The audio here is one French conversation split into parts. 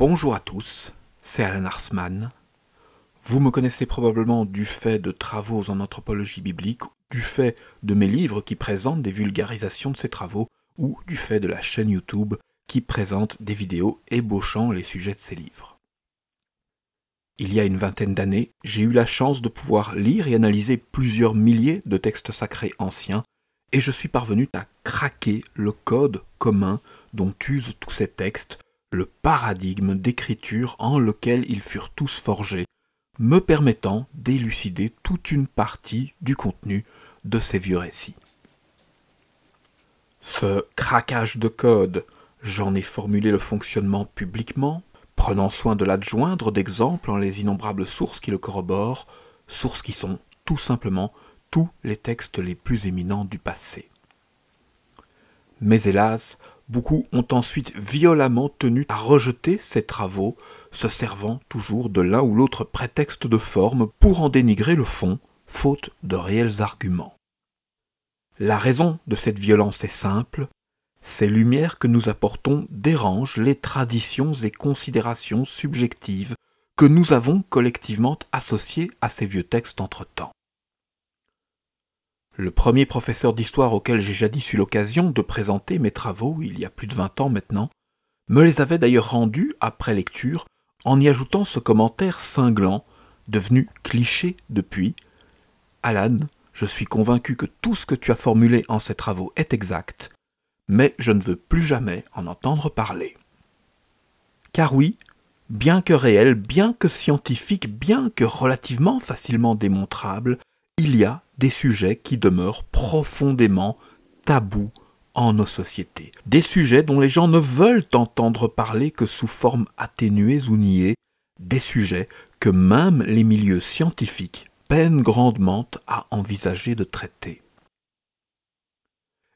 Bonjour à tous, c'est Alan Arsman. Vous me connaissez probablement du fait de travaux en anthropologie biblique, du fait de mes livres qui présentent des vulgarisations de ces travaux, ou du fait de la chaîne YouTube qui présente des vidéos ébauchant les sujets de ces livres. Il y a une vingtaine d'années, j'ai eu la chance de pouvoir lire et analyser plusieurs milliers de textes sacrés anciens, et je suis parvenu à craquer le code commun dont usent tous ces textes, le paradigme d'écriture en lequel ils furent tous forgés, me permettant d'élucider toute une partie du contenu de ces vieux récits. Ce craquage de code, j'en ai formulé le fonctionnement publiquement, prenant soin de l'adjoindre d'exemples en les innombrables sources qui le corroborent, sources qui sont tout simplement tous les textes les plus éminents du passé. Mais hélas, beaucoup ont ensuite violemment tenu à rejeter ces travaux, se servant toujours de l'un ou l'autre prétexte de forme pour en dénigrer le fond, faute de réels arguments. La raison de cette violence est simple, ces lumières que nous apportons dérangent les traditions et considérations subjectives que nous avons collectivement associées à ces vieux textes entre-temps. Le premier professeur d'histoire auquel j'ai jadis eu l'occasion de présenter mes travaux, il y a plus de 20 ans maintenant, me les avait d'ailleurs rendus après lecture en y ajoutant ce commentaire cinglant, devenu cliché depuis. « Alan, je suis convaincu que tout ce que tu as formulé en ces travaux est exact, mais je ne veux plus jamais en entendre parler. » Car oui, bien que réel, bien que scientifique, bien que relativement facilement démontrable, il y a des sujets qui demeurent profondément tabous en nos sociétés. Des sujets dont les gens ne veulent entendre parler que sous forme atténuée ou niée, des sujets que même les milieux scientifiques peinent grandement à envisager de traiter.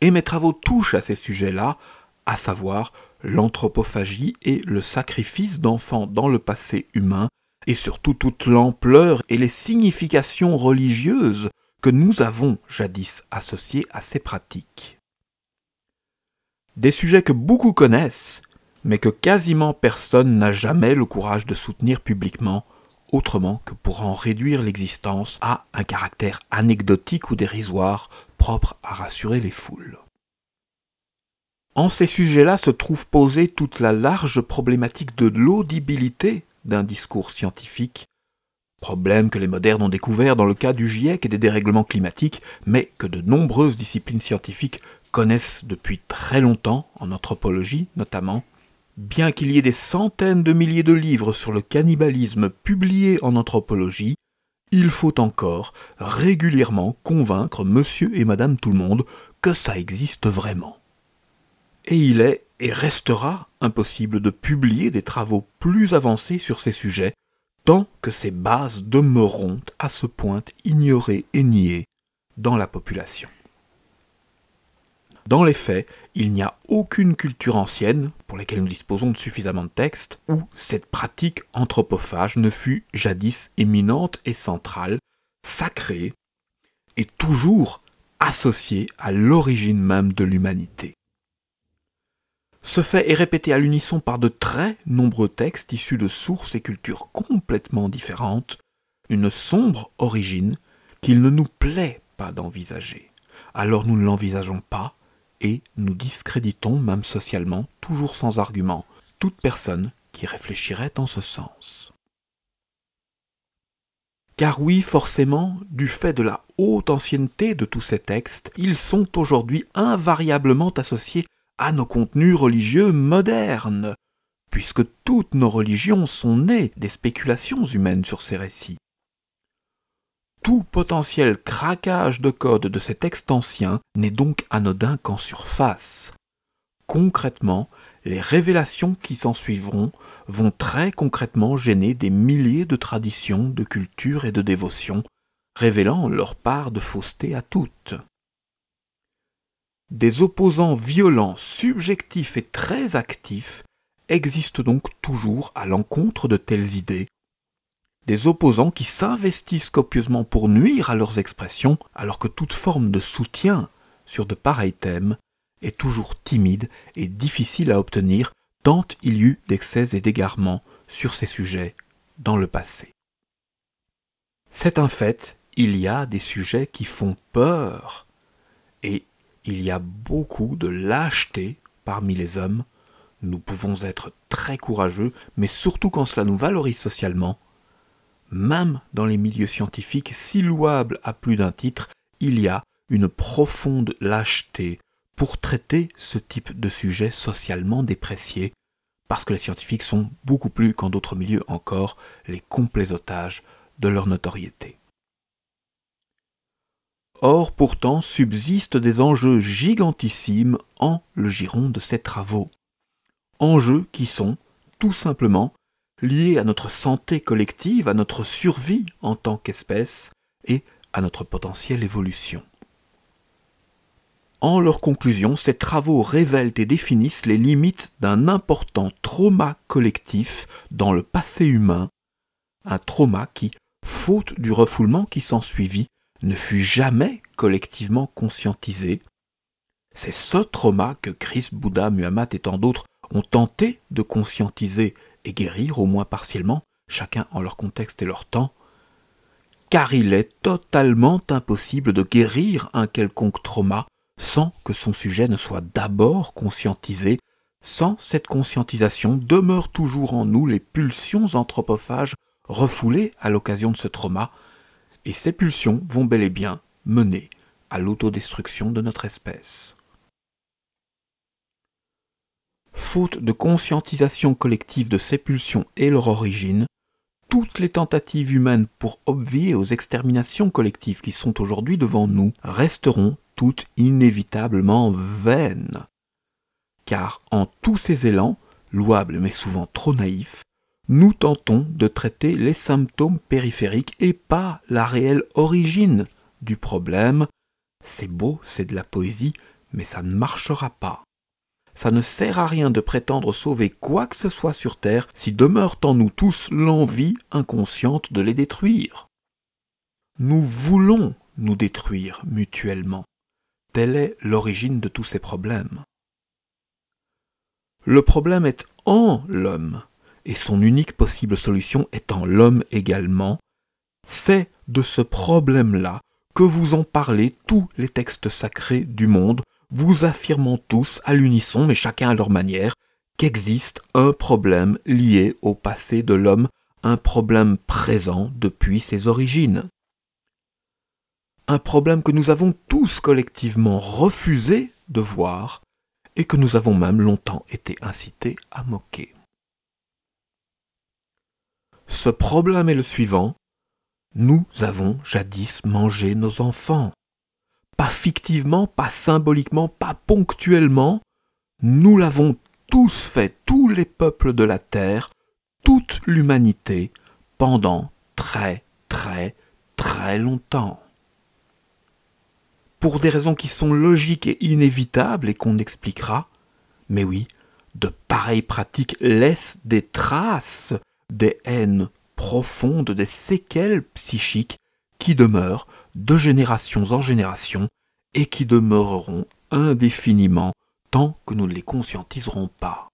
Et mes travaux touchent à ces sujets-là, à savoir l'anthropophagie et le sacrifice d'enfants dans le passé humain, et surtout toute l'ampleur et les significations religieuses que nous avons jadis associées à ces pratiques. Des sujets que beaucoup connaissent, mais que quasiment personne n'a jamais le courage de soutenir publiquement, autrement que pour en réduire l'existence à un caractère anecdotique ou dérisoire propre à rassurer les foules. En ces sujets-là se trouve posée toute la large problématique de l'audibilité d'un discours scientifique, problème que les modernes ont découvert dans le cas du GIEC et des dérèglements climatiques, mais que de nombreuses disciplines scientifiques connaissent depuis très longtemps, en anthropologie notamment. Bien qu'il y ait des centaines de milliers de livres sur le cannibalisme publiés en anthropologie, il faut encore régulièrement convaincre monsieur et madame tout le monde que ça existe vraiment. Et il est et restera impossible de publier des travaux plus avancés sur ces sujets tant que ces bases demeureront à ce point ignorées et niées dans la population. Dans les faits, il n'y a aucune culture ancienne, pour laquelle nous disposons de suffisamment de textes, où cette pratique anthropophage ne fut jadis éminente et centrale, sacrée, et toujours associée à l'origine même de l'humanité. Ce fait est répété à l'unisson par de très nombreux textes issus de sources et cultures complètement différentes, une sombre origine qu'il ne nous plaît pas d'envisager. Alors nous ne l'envisageons pas et nous discréditons même socialement, toujours sans argument, toute personne qui réfléchirait en ce sens. Car oui, forcément, du fait de la haute ancienneté de tous ces textes, ils sont aujourd'hui invariablement associés à nos contenus religieux modernes, puisque toutes nos religions sont nées des spéculations humaines sur ces récits. Tout potentiel craquage de code de ces textes anciens n'est donc anodin qu'en surface. Concrètement, les révélations qui s'ensuivront vont très concrètement gêner des milliers de traditions, de cultures et de dévotions, révélant leur part de fausseté à toutes. Des opposants violents, subjectifs et très actifs existent donc toujours à l'encontre de telles idées. Des opposants qui s'investissent copieusement pour nuire à leurs expressions, alors que toute forme de soutien sur de pareils thèmes est toujours timide et difficile à obtenir, tant il y eut d'excès et d'égarements sur ces sujets dans le passé. C'est un fait, il y a des sujets qui font peur, et il y a beaucoup de lâcheté parmi les hommes. Nous pouvons être très courageux, mais surtout quand cela nous valorise socialement. Même dans les milieux scientifiques, si louables à plus d'un titre, il y a une profonde lâcheté pour traiter ce type de sujet socialement déprécié, parce que les scientifiques sont beaucoup plus qu'en d'autres milieux encore les complets otages de leur notoriété. Or, pourtant, subsistent des enjeux gigantissimes en le giron de ces travaux. Enjeux qui sont, tout simplement, liés à notre santé collective, à notre survie en tant qu'espèce et à notre potentielle évolution. En leur conclusion, ces travaux révèlent et définissent les limites d'un important trauma collectif dans le passé humain, un trauma qui, faute du refoulement qui s'ensuivit, ne fut jamais collectivement conscientisé. C'est ce trauma que Christ, Bouddha, Muhammad et tant d'autres ont tenté de conscientiser et guérir, au moins partiellement, chacun en leur contexte et leur temps, car il est totalement impossible de guérir un quelconque trauma sans que son sujet ne soit d'abord conscientisé. Sans cette conscientisation demeurent toujours en nous les pulsions anthropophages refoulées à l'occasion de ce trauma, et ces pulsions vont bel et bien mener à l'autodestruction de notre espèce. Faute de conscientisation collective de ces pulsions et leur origine, toutes les tentatives humaines pour obvier aux exterminations collectives qui sont aujourd'hui devant nous resteront toutes inévitablement vaines. Car en tous ces élans, louables mais souvent trop naïfs, nous tentons de traiter les symptômes périphériques et pas la réelle origine du problème. C'est beau, c'est de la poésie, mais ça ne marchera pas. Ça ne sert à rien de prétendre sauver quoi que ce soit sur Terre si demeure en nous tous l'envie inconsciente de les détruire. Nous voulons nous détruire mutuellement. Telle est l'origine de tous ces problèmes. Le problème est en l'homme, et son unique possible solution est en l'homme également. C'est de ce problème-là que vous en parlez tous les textes sacrés du monde, vous affirmant tous à l'unisson, mais chacun à leur manière, qu'existe un problème lié au passé de l'homme, un problème présent depuis ses origines. Un problème que nous avons tous collectivement refusé de voir et que nous avons même longtemps été incités à moquer. Ce problème est le suivant. Nous avons jadis mangé nos enfants. Pas fictivement, pas symboliquement, pas ponctuellement. Nous l'avons tous fait, tous les peuples de la terre, toute l'humanité, pendant très, très, très longtemps. Pour des raisons qui sont logiques et inévitables et qu'on expliquera, mais oui, de pareilles pratiques laissent des traces, des haines profondes, des séquelles psychiques qui demeurent de génération en génération et qui demeureront indéfiniment tant que nous ne les conscientiserons pas.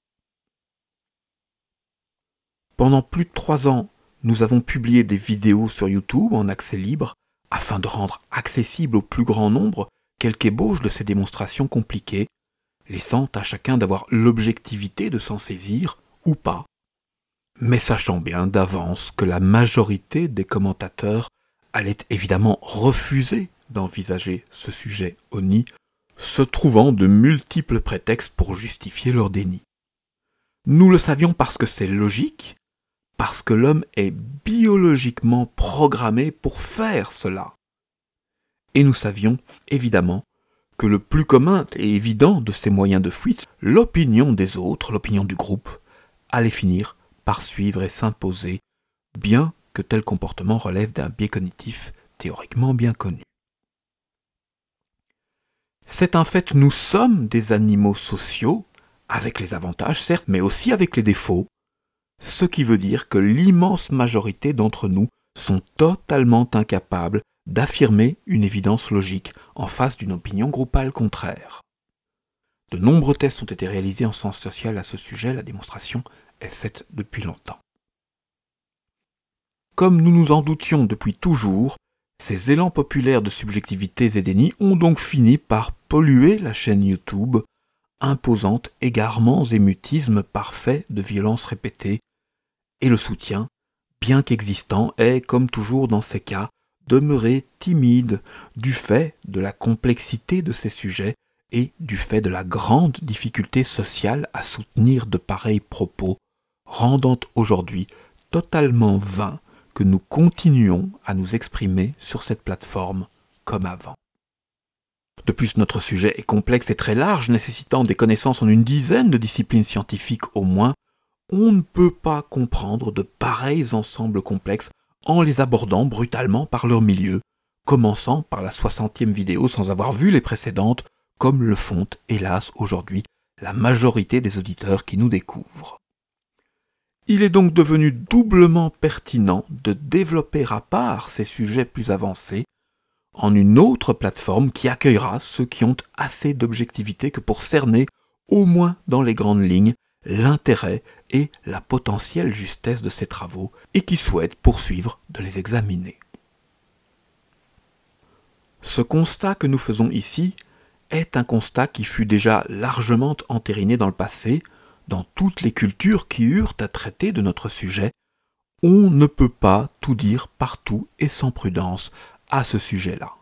Pendant plus de 3 ans, nous avons publié des vidéos sur YouTube en accès libre afin de rendre accessible au plus grand nombre quelque ébauche de ces démonstrations compliquées, laissant à chacun d'avoir l'objectivité de s'en saisir ou pas, mais sachant bien d'avance que la majorité des commentateurs allait évidemment refuser d'envisager ce sujet honni, se trouvant de multiples prétextes pour justifier leur déni. Nous le savions parce que c'est logique, parce que l'homme est biologiquement programmé pour faire cela. Et nous savions, évidemment, que le plus commun et évident de ces moyens de fuite, l'opinion des autres, l'opinion du groupe, allait finir par suivre et s'imposer, bien que tel comportement relève d'un biais cognitif théoriquement bien connu. C'est un fait, nous sommes des animaux sociaux, avec les avantages certes, mais aussi avec les défauts, ce qui veut dire que l'immense majorité d'entre nous sont totalement incapables d'affirmer une évidence logique en face d'une opinion groupale contraire. De nombreux tests ont été réalisés en sciences sociales à ce sujet, la démonstration est faite depuis longtemps. Comme nous nous en doutions depuis toujours, ces élans populaires de subjectivités et déni ont donc fini par polluer la chaîne YouTube, imposant égarements et mutismes parfaits de violences répétées, et le soutien, bien qu'existant, est, comme toujours dans ces cas, demeuré timide du fait de la complexité de ces sujets et du fait de la grande difficulté sociale à soutenir de pareils propos, rendant aujourd'hui totalement vain que nous continuons à nous exprimer sur cette plateforme comme avant. De plus, notre sujet est complexe et très large, nécessitant des connaissances en une dizaine de disciplines scientifiques au moins. On ne peut pas comprendre de pareils ensembles complexes en les abordant brutalement par leur milieu, commençant par la 60e vidéo sans avoir vu les précédentes, comme le font, hélas, aujourd'hui, la majorité des auditeurs qui nous découvrent. Il est donc devenu doublement pertinent de développer à part ces sujets plus avancés en une autre plateforme qui accueillera ceux qui ont assez d'objectivité que pour cerner, au moins dans les grandes lignes, l'intérêt et la potentielle justesse de ces travaux et qui souhaitent poursuivre de les examiner. Ce constat que nous faisons ici est un constat qui fut déjà largement entériné dans le passé, dans toutes les cultures qui eurent à traiter de notre sujet. On ne peut pas tout dire partout et sans prudence à ce sujet-là.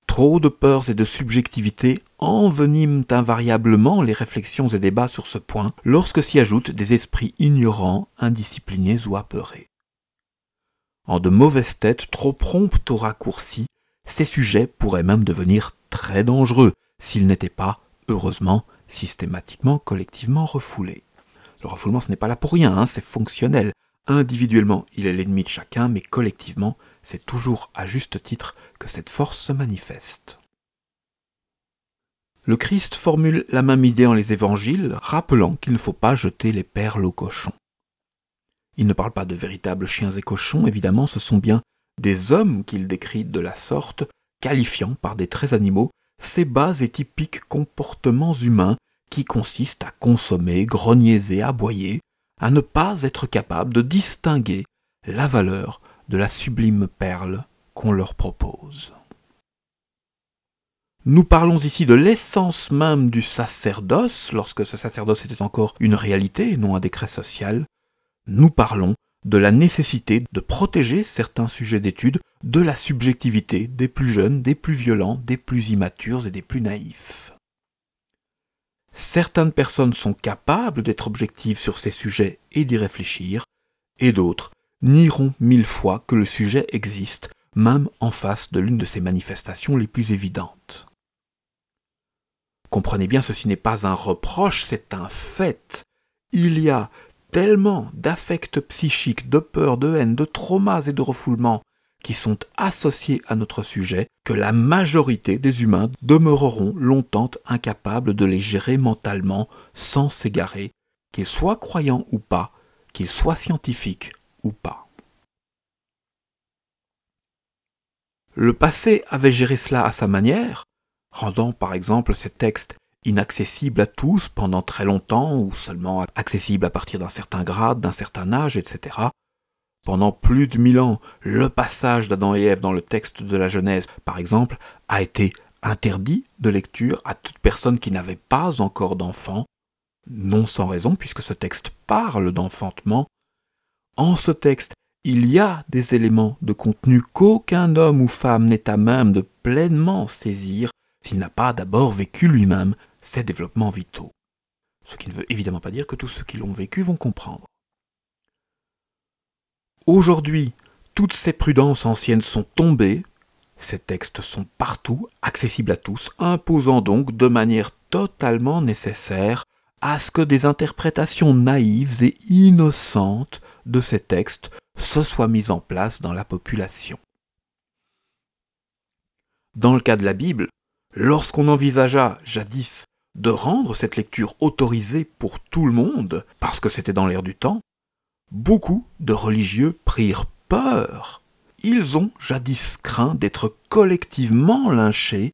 Trop de peurs et de subjectivité enveniment invariablement les réflexions et débats sur ce point lorsque s'y ajoutent des esprits ignorants, indisciplinés ou apeurés. En de mauvaises têtes trop promptes au raccourci, ces sujets pourraient même devenir très dangereux s'ils n'étaient pas, heureusement, systématiquement, collectivement refoulés. Le refoulement, ce n'est pas là pour rien, c'est fonctionnel. Individuellement, il est l'ennemi de chacun, mais collectivement, c'est toujours à juste titre que cette force se manifeste. Le Christ formule la même idée dans les évangiles, rappelant qu'il ne faut pas jeter les perles aux cochons. Il ne parle pas de véritables chiens et cochons, évidemment, ce sont bien des hommes qu'il décrit de la sorte, qualifiant par des traits animaux ces bas et typiques comportements humains qui consistent à consommer, grogner, aboyer, à ne pas être capable de distinguer la valeur de la sublime perle qu'on leur propose. Nous parlons ici de l'essence même du sacerdoce, lorsque ce sacerdoce était encore une réalité et non un décret social. Nous parlons de la nécessité de protéger certains sujets d'étude de la subjectivité des plus jeunes, des plus violents, des plus immatures et des plus naïfs. Certaines personnes sont capables d'être objectives sur ces sujets et d'y réfléchir, et d'autres nieront 1000 fois que le sujet existe, même en face de l'une de ces manifestations les plus évidentes. Comprenez bien, ceci n'est pas un reproche, c'est un fait. Il y a tellement d'affects psychiques, de peur, de haine, de traumas et de refoulements qui sont associés à notre sujet, que la majorité des humains demeureront longtemps incapables de les gérer mentalement sans s'égarer, qu'ils soient croyants ou pas, qu'ils soient scientifiques ou pas. Le passé avait géré cela à sa manière, rendant par exemple ces textes inaccessibles à tous pendant très longtemps ou seulement accessibles à partir d'un certain grade, d'un certain âge, etc. Pendant plus de 1000 ans, le passage d'Adam et Ève dans le texte de la Genèse, par exemple, a été interdit de lecture à toute personne qui n'avait pas encore d'enfant, non sans raison puisque ce texte parle d'enfantement. En ce texte, il y a des éléments de contenu qu'aucun homme ou femme n'est à même de pleinement saisir s'il n'a pas d'abord vécu lui-même ces développements vitaux. Ce qui ne veut évidemment pas dire que tous ceux qui l'ont vécu vont comprendre. Aujourd'hui, toutes ces prudences anciennes sont tombées, ces textes sont partout, accessibles à tous, imposant donc de manière totalement nécessaire à ce que des interprétations naïves et innocentes de ces textes se soient mises en place dans la population. Dans le cas de la Bible, lorsqu'on envisagea jadis de rendre cette lecture autorisée pour tout le monde, parce que c'était dans l'air du temps, beaucoup de religieux prirent peur. Ils ont jadis craint d'être collectivement lynchés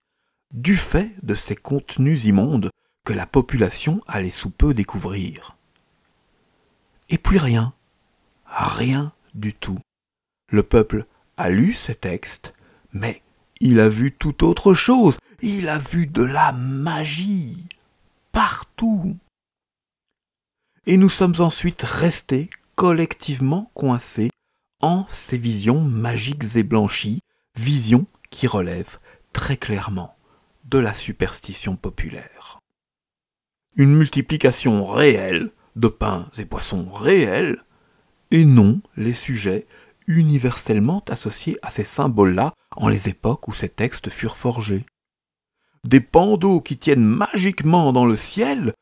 du fait de ces contenus immondes que la population allait sous peu découvrir. Et puis rien du tout. Le peuple a lu ces textes, mais il a vu tout autre chose. Il a vu de la magie partout. Et nous sommes ensuite restés collectivement coincés en ces visions magiques et blanchies, visions qui relèvent très clairement de la superstition populaire. Une multiplication réelle de pains et poissons réels, et non les sujets universellement associés à ces symboles-là en les époques où ces textes furent forgés. Des pans d'eau qui tiennent magiquement dans le ciel,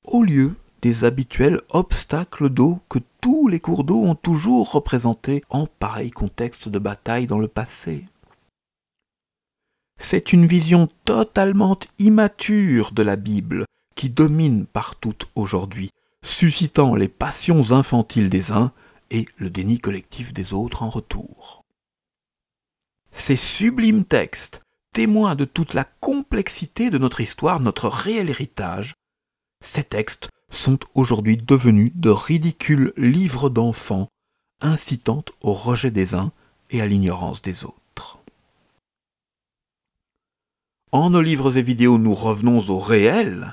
au lieu des habituels obstacles d'eau que tous les cours d'eau ont toujours représentés en pareil contexte de bataille dans le passé. C'est une vision totalement immature de la Bible qui domine partout aujourd'hui, suscitant les passions infantiles des uns et le déni collectif des autres en retour. Ces sublimes textes, témoins de toute la complexité de notre histoire, notre réel héritage, ces textes sont aujourd'hui devenus de ridicules livres d'enfants, incitant au rejet des uns et à l'ignorance des autres. En nos livres et vidéos, nous revenons au réel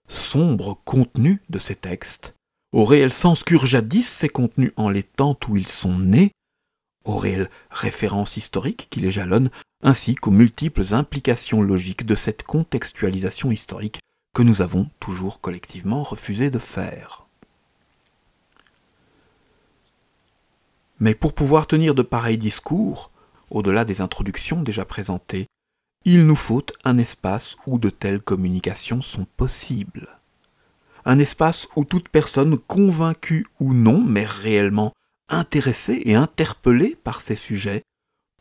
sombre contenu de ces textes, au réel sens qu'eurent jadis ces contenus en les temps où ils sont nés, aux réelles références historiques qui les jalonnent, ainsi qu'aux multiples implications logiques de cette contextualisation historique que nous avons toujours collectivement refusé de faire. Mais pour pouvoir tenir de pareils discours, au-delà des introductions déjà présentées, il nous faut un espace où de telles communications sont possibles. Un espace où toute personne convaincue ou non, mais réellement intéressée et interpellée par ces sujets,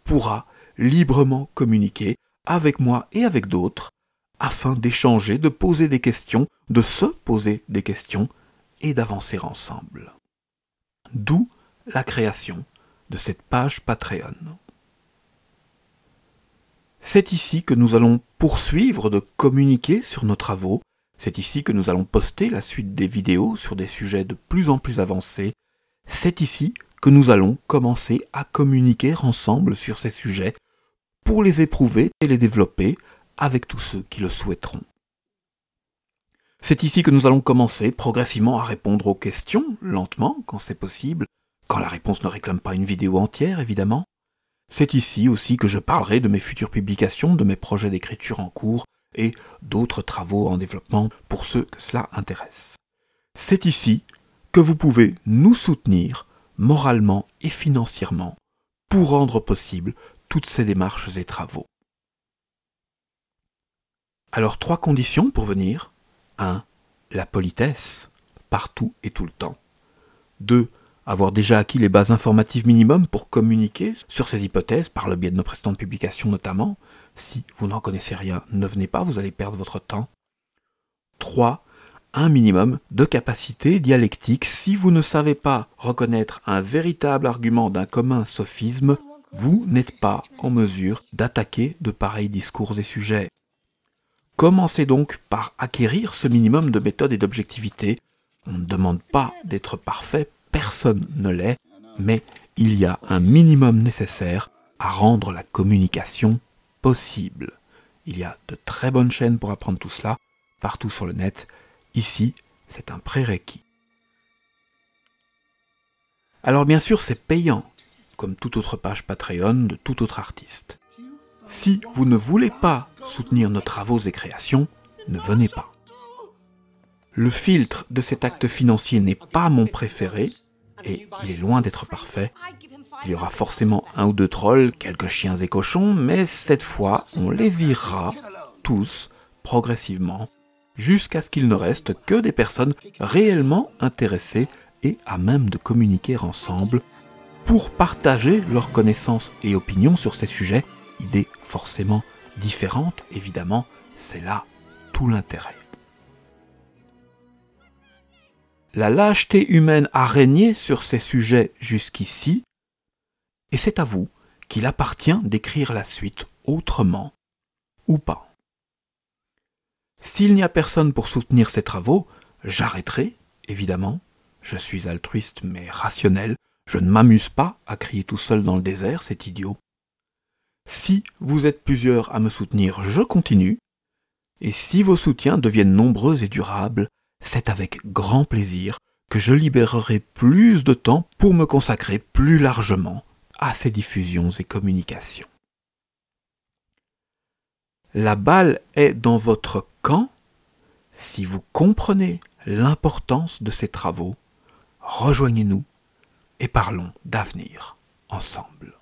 pourra librement communiquer avec moi et avec d'autres, afin d'échanger, de poser des questions, de se poser des questions et d'avancer ensemble. D'où la création de cette page Patreon. C'est ici que nous allons poursuivre de communiquer sur nos travaux, c'est ici que nous allons poster la suite des vidéos sur des sujets de plus en plus avancés, c'est ici que nous allons commencer à communiquer ensemble sur ces sujets pour les éprouver et les développer avec tous ceux qui le souhaiteront. C'est ici que nous allons commencer progressivement à répondre aux questions, lentement, quand c'est possible, quand la réponse ne réclame pas une vidéo entière, évidemment. C'est ici aussi que je parlerai de mes futures publications, de mes projets d'écriture en cours et d'autres travaux en développement pour ceux que cela intéresse. C'est ici que vous pouvez nous soutenir moralement et financièrement pour rendre possible toutes ces démarches et travaux. Alors 3 conditions pour venir. 1. La politesse, partout et tout le temps. 2. Avoir déjà acquis les bases informatives minimum pour communiquer sur ces hypothèses par le biais de nos précédentes publications notamment. Si vous n'en connaissez rien, ne venez pas, vous allez perdre votre temps. 3. Un minimum de capacité dialectique. Si vous ne savez pas reconnaître un véritable argument d'un commun sophisme, vous n'êtes pas en mesure d'attaquer de pareils discours et sujets. Commencez donc par acquérir ce minimum de méthode et d'objectivité. On ne demande pas d'être parfait, personne ne l'est, mais il y a un minimum nécessaire à rendre la communication possible. Il y a de très bonnes chaînes pour apprendre tout cela, partout sur le net. Ici, c'est un prérequis. Alors bien sûr, c'est payant, comme toute autre page Patreon de tout autre artiste. Si vous ne voulez pas soutenir nos travaux et créations, ne venez pas. Le filtre de cet acte financier n'est pas mon préféré, et il est loin d'être parfait. Il y aura forcément un ou deux trolls, quelques chiens et cochons, mais cette fois, on les virera tous, progressivement, jusqu'à ce qu'il ne reste que des personnes réellement intéressées et à même de communiquer ensemble pour partager leurs connaissances et opinions sur ces sujets, idées forcément différentes, évidemment, c'est là tout l'intérêt. La lâcheté humaine a régné sur ces sujets jusqu'ici, et c'est à vous qu'il appartient d'écrire la suite autrement ou pas. S'il n'y a personne pour soutenir ces travaux, j'arrêterai, évidemment. Je suis altruiste mais rationnel. Je ne m'amuse pas à crier tout seul dans le désert, c'est idiot. Si vous êtes plusieurs à me soutenir, je continue. Et si vos soutiens deviennent nombreux et durables, c'est avec grand plaisir que je libérerai plus de temps pour me consacrer plus largement à ces diffusions et communications. La balle est dans votre camp si vous comprenez l'importance de ces travaux. Rejoignez-nous et parlons d'avenir ensemble.